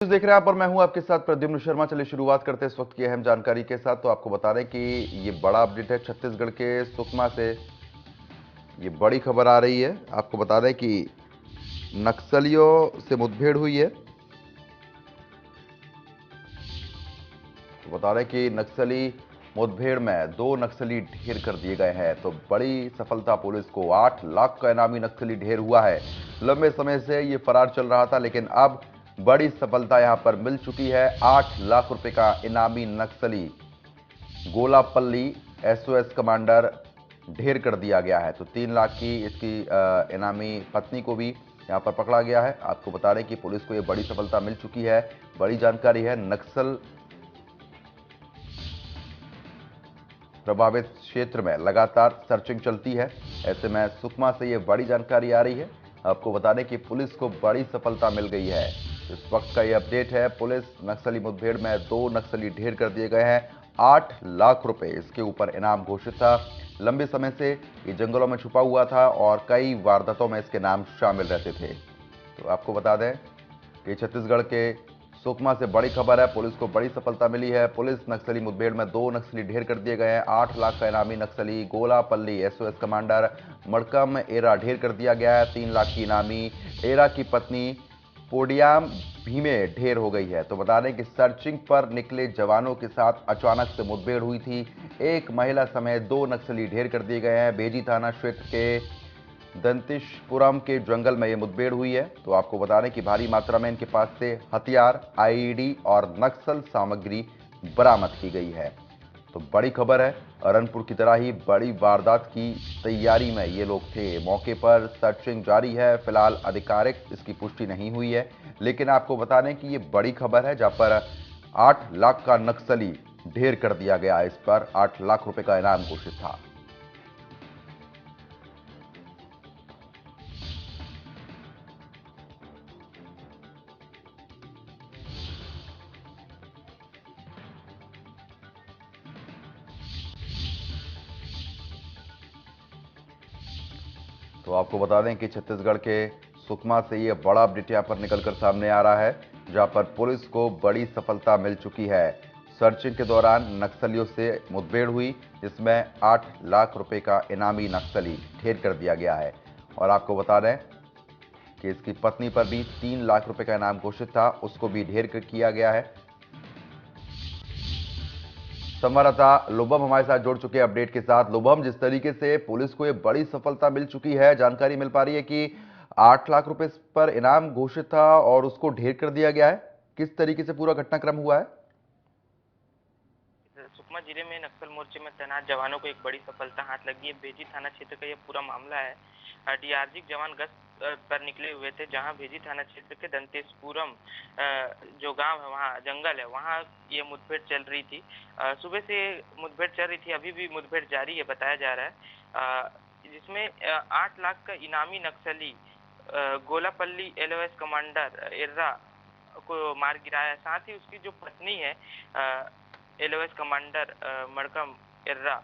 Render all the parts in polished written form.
देख रहे हैं आप और मैं हूं आपके साथ प्रद्युम्न शर्मा। चलिए शुरुआत करते हैं इस वक्त की अहम जानकारी के साथ। तो आपको बता रहे हैं कि ये बड़ा अपडेट है छत्तीसगढ़ के सुकमा से। ये बड़ी खबर आ रही है। आपको बता दें कि नक्सलियों से मुठभेड़ हुई है। तो बता रहे हैं कि नक्सली मुठभेड़ में 2 नक्सली ढेर कर दिए गए हैं। तो बड़ी सफलता पुलिस को, 8 लाख का इनामी नक्सली ढेर हुआ है। लंबे समय से ये फरार चल रहा था, लेकिन अब बड़ी सफलता यहां पर मिल चुकी है। 8 लाख रुपए का इनामी नक्सली गोलापल्ली एसओएस कमांडर ढेर कर दिया गया है। तो 3 लाख की इसकी इनामी पत्नी को भी यहां पर पकड़ा गया है। आपको बता रहे हैं कि पुलिस को यह बड़ी सफलता मिल चुकी है। बड़ी जानकारी है। नक्सल प्रभावित क्षेत्र में लगातार सर्चिंग चलती है। ऐसे में सुकमा से ये बड़ी जानकारी आ रही है। आपको बता दें कि पुलिस को बड़ी सफलता मिल गई है। इस वक्त का ये अपडेट है। पुलिस नक्सली मुठभेड़ में 2 नक्सली ढेर कर दिए गए हैं। 8 लाख रुपए इसके ऊपर इनाम घोषित था। लंबे समय से ये जंगलों में छुपा हुआ था और कई वारदातों में इसके नाम शामिल रहते थे। तो आपको बता दें कि छत्तीसगढ़ के सुकमा से बड़ी खबर है। पुलिस को बड़ी सफलता मिली है। पुलिस नक्सली मुठभेड़ में 2 नक्सली ढेर कर दिए गए हैं। 8 लाख का इनामी नक्सली गोलापल्ली एसओएस कमांडर मड़कम एरा ढेर कर दिया गया है। 3 लाख की इनामी एरा की पत्नी पोडियाम भीमे ढेर हो गई है। तो बता दें कि सर्चिंग पर निकले जवानों के साथ अचानक से मुठभेड़ हुई थी। एक महिला समेत 2 नक्सली ढेर कर दिए गए हैं। बेजी थाना क्षेत्र के दंतेशपुरम के जंगल में यह मुठभेड़ हुई है। तो आपको बता दें कि भारी मात्रा में इनके पास से हथियार, आईईडी और नक्सल सामग्री बरामद की गई है। तो बड़ी खबर है। अरनपुर की तरह ही बड़ी वारदात की तैयारी में ये लोग थे। मौके पर सर्चिंग जारी है। फिलहाल आधिकारिक इसकी पुष्टि नहीं हुई है, लेकिन आपको बता दें कि ये बड़ी खबर है, जहां पर 8 लाख का नक्सली ढेर कर दिया गया। इस पर 8 लाख रुपए का इनाम घोषित था। तो आपको बता दें कि छत्तीसगढ़ के सुकमा से यह बड़ा अपडेट यहां पर निकलकर सामने आ रहा है, जहां पर पुलिस को बड़ी सफलता मिल चुकी है। सर्चिंग के दौरान नक्सलियों से मुठभेड़ हुई, जिसमें 8 लाख रुपए का इनामी नक्सली ढेर कर दिया गया है। और आपको बता दें कि इसकी पत्नी पर भी 3 लाख रुपए का इनाम घोषित था, उसको भी ढेर किया गया है। संवाददाता लुबम हमारे साथ जुड़ चुके हैं अपडेट के साथ। लुबम, जिस तरीके से पुलिस को ये बड़ी सफलता मिल चुकी है, जानकारी मिल पा रही है कि 8 लाख रुपए पर इनाम घोषित था और उसको ढेर कर दिया गया है। किस तरीके से पूरा घटनाक्रम हुआ है? सुकमा जिले में नक्सल मोर्चे में तैनात जवानों को एक बड़ी सफलता हाथ लगी है। भेजी थाना क्षेत्र का यह पूरा मामला है। डीआरजी जवान गश्त पर निकले हुए थे, जहां भेजी थाना क्षेत्र के दंतेशपुरम जो गांव है, वहां जंगल है, वहां ये मुठभेड़ चल रही थी। सुबह से मुठभेड़ चल रही थी, अभी भी मुठभेड़ जारी है बताया जा रहा है, जिसमें 8 लाख का इनामी नक्सली गोलापल्ली एलओएस कमांडर इर्रा को मार गिराया। साथ ही उसकी जो पत्नी है एलओएस कमांडर मड़कम इर्रा,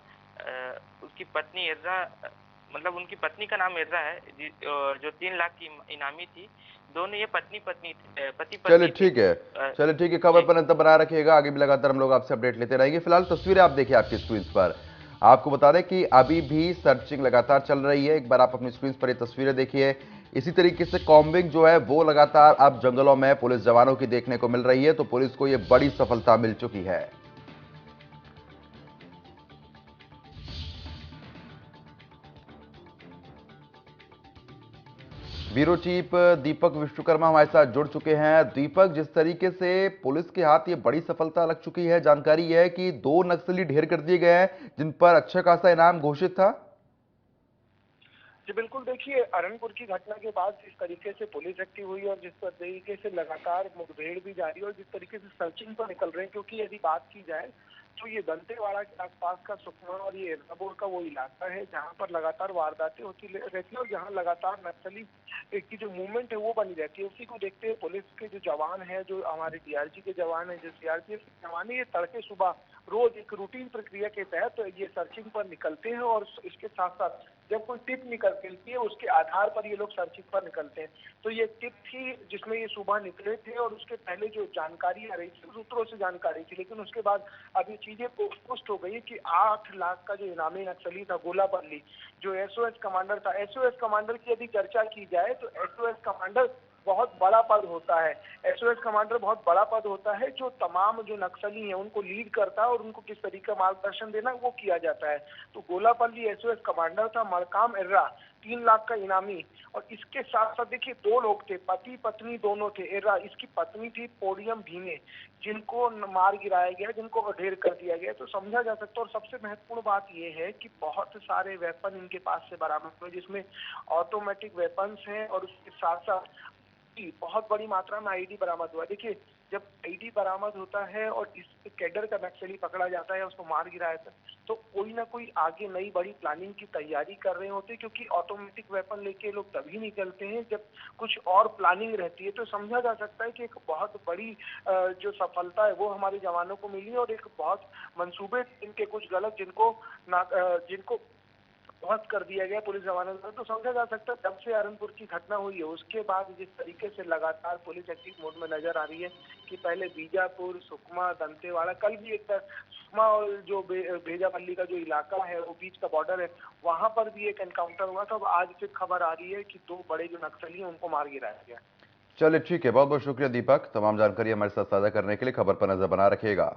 उसकी पत्नी इर्रा, मतलब उनकी पत्नी का नाम इर्रा है, जो 3 लाख की इनामी थी। दोनों ये पति चलिए पत्नी थे। ठीक है। चलिए ठीक है, खबर जी पर अंतर बनाए रखिएगा। आगे भी लगातार हम लोग आपसे अपडेट लेते रहेंगे। फिलहाल तस्वीरें आप देखिए आपकी स्क्रीन पर। आपको बता दें कि अभी भी सर्चिंग लगातार चल रही है। एक बार आप अपनी स्क्रीन पर ये तस्वीरें देखिए। इसी तरीके से कॉम्बिंग जो है वो लगातार अब जंगलों में पुलिस जवानों की देखने को मिल रही है। तो पुलिस को यह बड़ी सफलता मिल चुकी है। ब्यूरो चीफ दीपक विश्वकर्मा हमारे साथ जुड़ चुके हैं। दीपक, जिस तरीके से पुलिस के हाथ ये बड़ी सफलता लग चुकी है, जानकारी यह है कि 2 नक्सली ढेर कर दिए गए हैं, जिन पर अच्छा खासा इनाम घोषित था। जी बिल्कुल, देखिए अरनपुर की घटना के बाद जिस तरीके से पुलिस एक्टिव हुई और जिस तरीके से लगातार मुठभेड़ भी जारी है और जिस तरीके से सर्चिंग पर निकल रहे हैं, क्योंकि यदि बात की जाए तो ये दंतेवाड़ा के आसपास का सुकमा और ये एर्राबोर का वो इलाका है जहां पर लगातार वारदातें होती रहती है और जहां लगातार नक्सली की जो मूवमेंट है वो बनी रहती है। उसी को देखते हुए पुलिस के जो जवान है, जो हमारे डीआरजी के जवान है, जो सीआरपीएफ के जवान है, ये तड़के सुबह रोज एक रूटीन प्रक्रिया के तहत ये सर्चिंग पर निकलते हैं और इसके साथ साथ जब कोई टिप निकलती है उसके आधार पर ये लोग सर्चिंग पर निकलते हैं। तो ये टिप थी जिसमें ये सुबह निकले थे और उसके पहले जो जानकारी आ रही थी सूत्रों से जानकारी थी, लेकिन उसके बाद अब ये चीजें पोस्ट हो गई कि 8 लाख का जो इनामी नक्सली था गोलापल्ली, जो एसओएस कमांडर था, एसओएस कमांडर की यदि चर्चा की जाए तो एसओएस कमांडर बहुत बड़ा पद होता है। एसओएस कमांडर बहुत बड़ा पद होता है जो तमाम जो नक्सली हैं उनको लीड करता है और उनको किस तरीके का मार्गदर्शन देना वो किया जाता है। तो गोलापल्ली एसओएस कमांडर था, मरकाम एर्रा 3 लाख का इनामी, और इसके साथ साथ देखिए 2 लोग थे, पति पत्नी दोनों थे। एर्रा, इसकी पत्नी थी पोडियम भीमे, जिनको मार गिराया गया, जिनको ढेर कर दिया गया। तो समझा जा सकता है। और सबसे महत्वपूर्ण बात यह है कि बहुत सारे वेपन इनके पास से बरामद हुए, जिसमें ऑटोमेटिक वेपन्स हैं और उसके साथ साथ बहुत बड़ी मात्रा में आईडी बरामद हुआ। देखिए, जब आईडी बरामद होता है और इस कैडर का नक्सली पकड़ा जाता है, उसको मार गिराया था, तो कोई ना कोई आगे नई बड़ी प्लानिंग की तैयारी कर रहे होते हैं, क्योंकि ऑटोमेटिक वेपन लेके लोग तभी निकलते हैं जब कुछ और प्लानिंग रहती है। तो समझा जा सकता है कि एक बहुत बड़ी जो सफलता है वो हमारे जवानों को मिली और एक बहुत मंसूबे इनके कुछ गलत जिनको ध्वस्त कर दिया गया पुलिस जवानों द्वारा। तो समझा जा सकता है जब से अरनपुर की घटना हुई है उसके बाद जिस तरीके से लगातार पुलिस एक्टिव मोड में नजर आ रही है कि पहले बीजापुर, सुकमा, दंतेवाड़ा, कल भी एक सुकमा और जो भेजापल्ली का जो इलाका है वो बीच का बॉर्डर है, वहां पर भी एक एनकाउंटर हुआ था। अब आज फिर खबर आ रही है कि 2 बड़े जो नक्सली हैं उनको मार गिराया गया। चलिए ठीक है, बहुत बहुत शुक्रिया दीपक, तमाम जानकारी हमारे साथ साझा करने के लिए। खबर पर नजर बना रखिएगा।